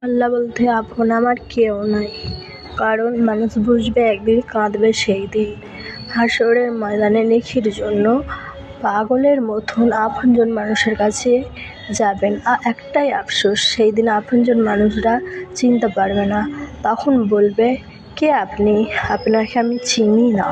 আল্লাহ বলতে আপন আমার কেউ নাই, কারণ মানুষ বুঝবে একদিন, কাঁদবে সেই দিন। হাসরের ময়দানে নেকির জন্য পাগলের মতন আপনজন মানুষের কাছে যাবেন, একটাই আফসোস, সেই দিন আপনজন মানুষরা চিনতে পারবে না। তখন বলবে, কে আপনি? আপনাকে আমি চিনি না।